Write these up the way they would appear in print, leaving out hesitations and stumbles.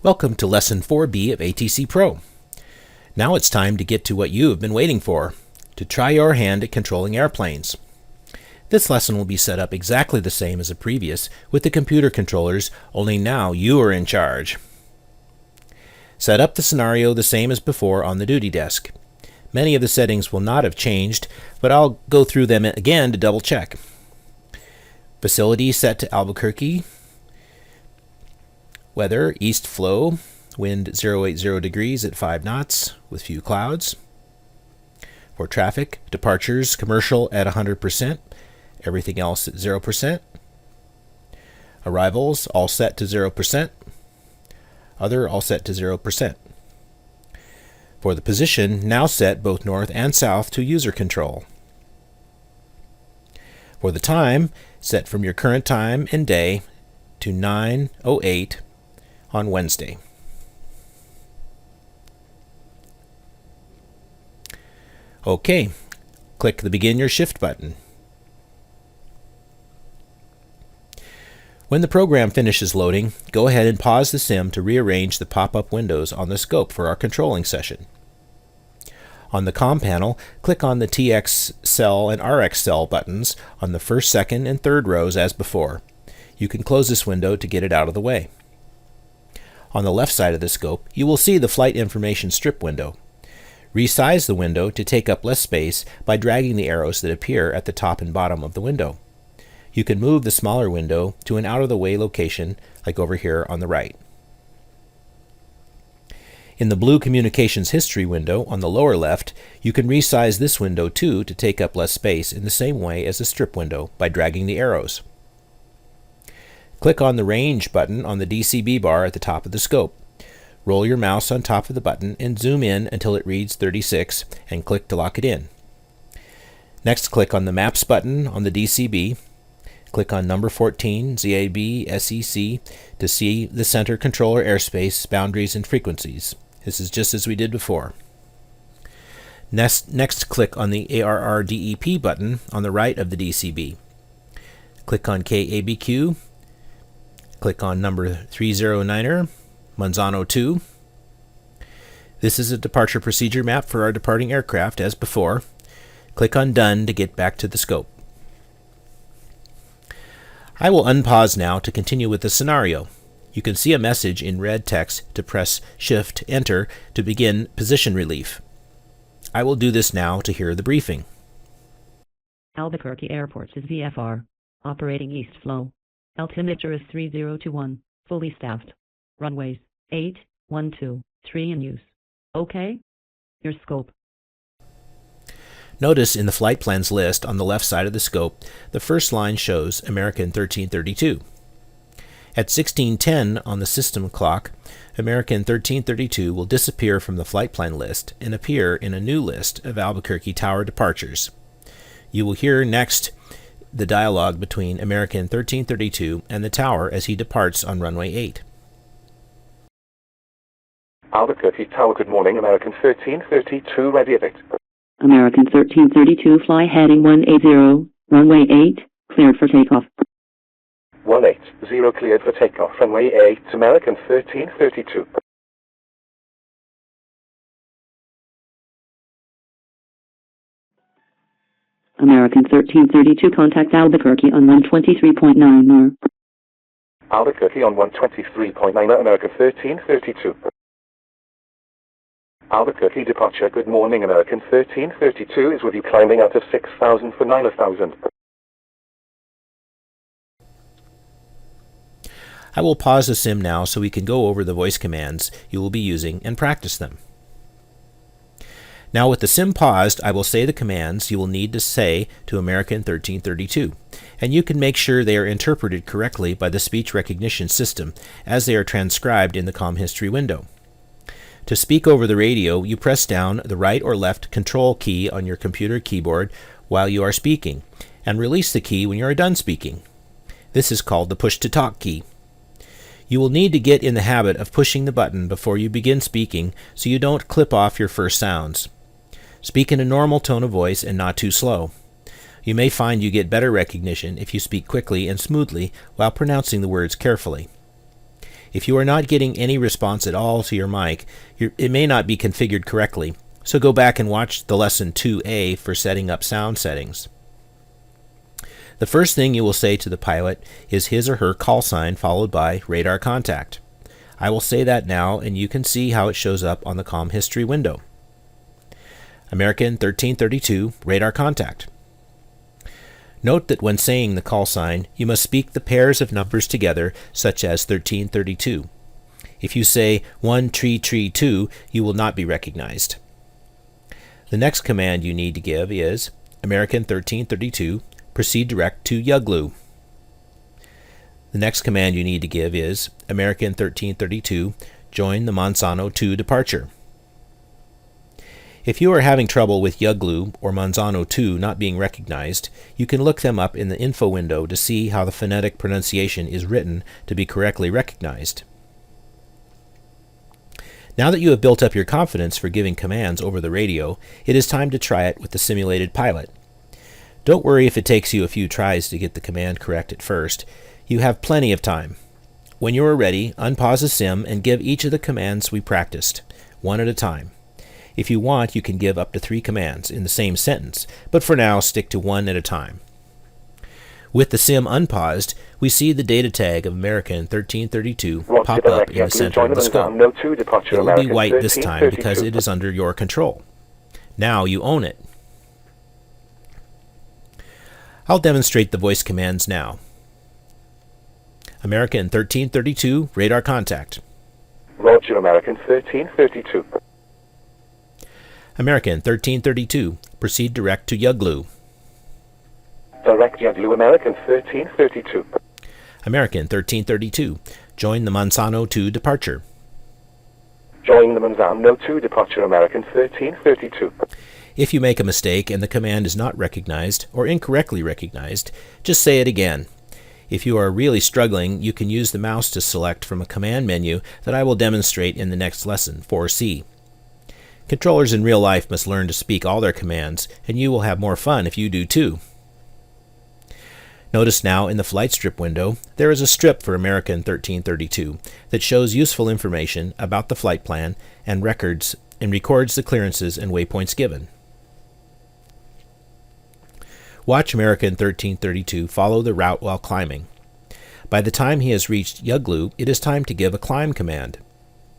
Welcome to Lesson 4B of ATCpro. Now it's time to get to what you have been waiting for, to try your hand at controlling airplanes. This lesson will be set up exactly the same as the previous with the computer controllers, only now you are in charge. Set up the scenario the same as before on the duty desk. Many of the settings will not have changed, but I'll go through them again to double check. Facility set to Albuquerque. Weather, east flow, wind 080 degrees at 5 knots with few clouds. For traffic, departures, commercial at 100%, everything else at 0%. Arrivals, all set to 0%. Other, all set to 0%. For the position, now set both north and south to user control. For the time, set from your current time and day to 9:08 on Wednesday. OK, click the Begin Your Shift button. When the program finishes loading, go ahead and pause the sim to rearrange the pop-up windows on the scope for our controlling session. On the COM panel, click on the TX cell and RX cell buttons on the first, second, and third rows as before. You can close this window to get it out of the way. On the left side of the scope, you will see the Flight Information Strip window. Resize the window to take up less space by dragging the arrows that appear at the top and bottom of the window. You can move the smaller window to an out-of-the-way location, like over here on the right. In the blue Communications History window on the lower left, you can resize this window too to take up less space in the same way as the strip window by dragging the arrows. Click on the Range button on the DCB bar at the top of the scope. Roll your mouse on top of the button and zoom in until it reads 36 and click to lock it in. Next, click on the Maps button on the DCB. Click on number 14, ZAB, SEC, to see the center controller airspace, boundaries, and frequencies. This is just as we did before. Next, click on the ARRDEP button on the right of the DCB. Click on KABQ. Click on number 309er, Monzano 2. This is a departure procedure map for our departing aircraft as before. Click on Done to get back to the scope. I will unpause now to continue with the scenario. You can see a message in red text to press Shift Enter to begin position relief. I will do this now to hear the briefing. Albuquerque Airport is VFR. Operating east flow. Altimeter is 3021. Fully staffed. Runways 8, 1, 2, 3 in use. OK? Your scope. Notice in the flight plans list on the left side of the scope, the first line shows American 1332. At 1610 on the system clock, American 1332 will disappear from the flight plan list and appear in a new list of Albuquerque Tower departures. You will hear next the dialogue between American 1332 and the tower as he departs on runway 8. Albuquerque Tower, good morning. American 1332, ready at it. American 1332, fly heading 180, runway 8, cleared for takeoff. 180, cleared for takeoff. Runway 8, American 1332. American 1332, contact Albuquerque on 123.9 more. Albuquerque on 123.9, American 1332. Albuquerque departure, good morning. American 1332 is with you climbing out of 6,000 for 9,000. I will pause the sim now so we can go over the voice commands you will be using and practice them. Now with the sim paused, I will say the commands you will need to say to American 1332, and you can make sure they are interpreted correctly by the speech recognition system as they are transcribed in the COM history window. To speak over the radio, you press down the right or left control key on your computer keyboard while you are speaking, and release the key when you are done speaking. This is called the push-to-talk key. You will need to get in the habit of pushing the button before you begin speaking so you don't clip off your first sounds. Speak in a normal tone of voice and not too slow. You may find you get better recognition if you speak quickly and smoothly while pronouncing the words carefully. If you are not getting any response at all to your mic, it may not be configured correctly, so go back and watch the lesson 2A for setting up sound settings. The first thing you will say to the pilot is his or her call sign followed by radar contact. I will say that now, and you can see how it shows up on the comm history window. American 1332, radar contact. Note that when saying the call sign, you must speak the pairs of numbers together, such as 1332. If you say 1332, you will not be recognized. The next command you need to give is American 1332, proceed direct to Yuglu. The next command you need to give is American 1332, join the Monsanto 2 departure. If you are having trouble with Yuglu or Monsanto 2 not being recognized, you can look them up in the info window to see how the phonetic pronunciation is written to be correctly recognized. Now that you have built up your confidence for giving commands over the radio, it is time to try it with the simulated pilot. Don't worry if it takes you a few tries to get the command correct at first. You have plenty of time. When you are ready, unpause the sim and give each of the commands we practiced, one at a time. If you want, you can give up to 3 commands in the same sentence, but for now, stick to one at a time. With the sim unpaused, we see the data tag of American 1332 pop up in the center of the scope. It will be white this time because it is under your control. Now you own it. I'll demonstrate the voice commands now. American 1332, radar contact. Roger, American 1332. American 1332, proceed direct to Yuglu. Direct Yuglu, American 1332. American 1332, join the Monsanto 2 departure. Join the Monsanto 2 departure, American 1332. If you make a mistake and the command is not recognized or incorrectly recognized, just say it again. If you are really struggling, you can use the mouse to select from a command menu that I will demonstrate in the next lesson, 4C. Controllers in real life must learn to speak all their commands, and you will have more fun if you do too. Notice now in the flight strip window, there is a strip for American 1332 that shows useful information about the flight plan and records the clearances and waypoints given. Watch American 1332 follow the route while climbing. By the time he has reached Yuglu, it is time to give a climb command.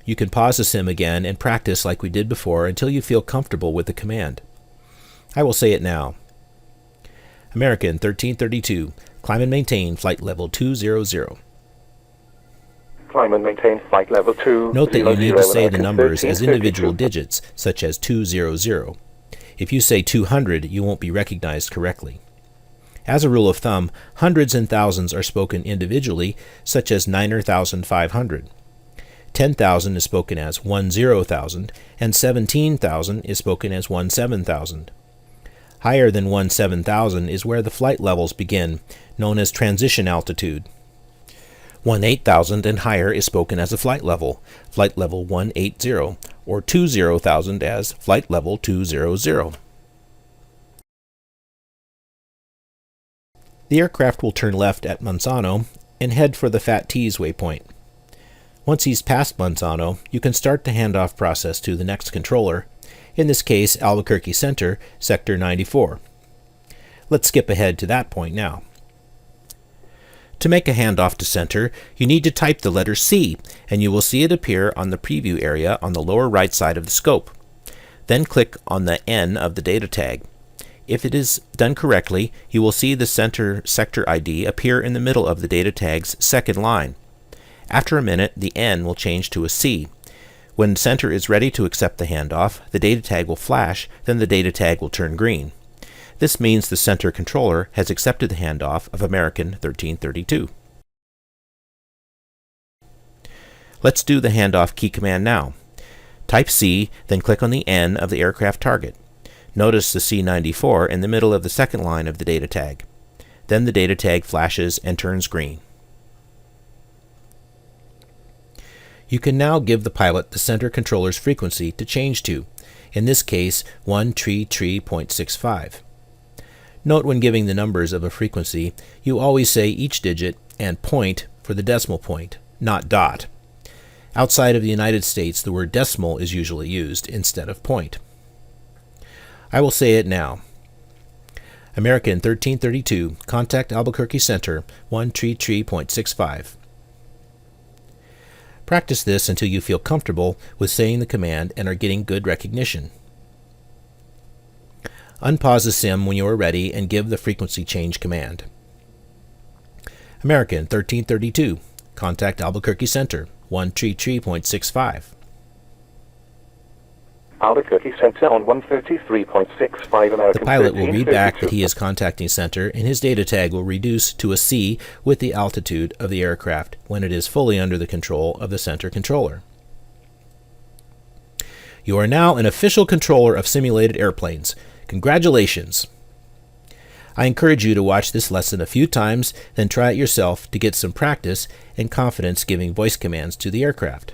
You can pause the sim again and practice like we did before until you feel comfortable with the command. I will say it now. American 1332, climb and maintain flight level 200. Climb and maintain flight level 200. Note that you need to say the numbers as individual digits, such as 200. If you say 200, you won't be recognized correctly. As a rule of thumb, hundreds and thousands are spoken individually, such as 9,500. 10,000 is spoken as 10,000, and 17,000 is spoken as 17,000. Higher than 17,000 is where the flight levels begin, known as transition altitude. 18,000 and higher is spoken as a flight level 180, or 20,000 as flight level 200. The aircraft will turn left at Monsanto and head for the Fat T's waypoint. Once he's past Monsanto, you can start the handoff process to the next controller, in this case Albuquerque Center, Sector 94. Let's skip ahead to that point now. To make a handoff to center, you need to type the letter C, and you will see it appear on the preview area on the lower right side of the scope. Then click on the N of the data tag. If it is done correctly, you will see the center sector ID appear in the middle of the data tag's second line. After a minute, the N will change to a C. When center is ready to accept the handoff, the data tag will flash, then the data tag will turn green. This means the center controller has accepted the handoff of American 1332. Let's do the handoff key command now. Type C, then click on the N of the aircraft target. Notice the C94 in the middle of the second line of the data tag. Then the data tag flashes and turns green. You can now give the pilot the center controller's frequency to change to, in this case 133.65. Note when giving the numbers of a frequency, you always say each digit and point for the decimal point, not dot. Outside of the United States, the word decimal is usually used instead of point. I will say it now. American 1332, contact Albuquerque Center, 133.65. Practice this until you feel comfortable with saying the command and are getting good recognition. Unpause the sim when you are ready and give the frequency change command. American 1332, contact Albuquerque Center, 133.65. Albuquerque Center on 133.65 American. The pilot will read back that he is contacting center, and his data tag will reduce to a C with the altitude of the aircraft when it is fully under the control of the center controller. You are now an official controller of simulated airplanes. Congratulations! I encourage you to watch this lesson a few times, then try it yourself to get some practice and confidence giving voice commands to the aircraft.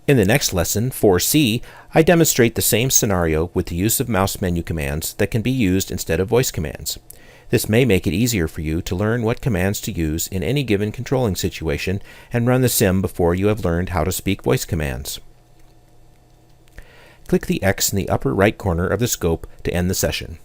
In the next lesson, 4C, I demonstrate the same scenario with the use of mouse menu commands that can be used instead of voice commands. This may make it easier for you to learn what commands to use in any given controlling situation and run the sim before you have learned how to speak voice commands. Click the X in the upper right corner of the scope to end the session.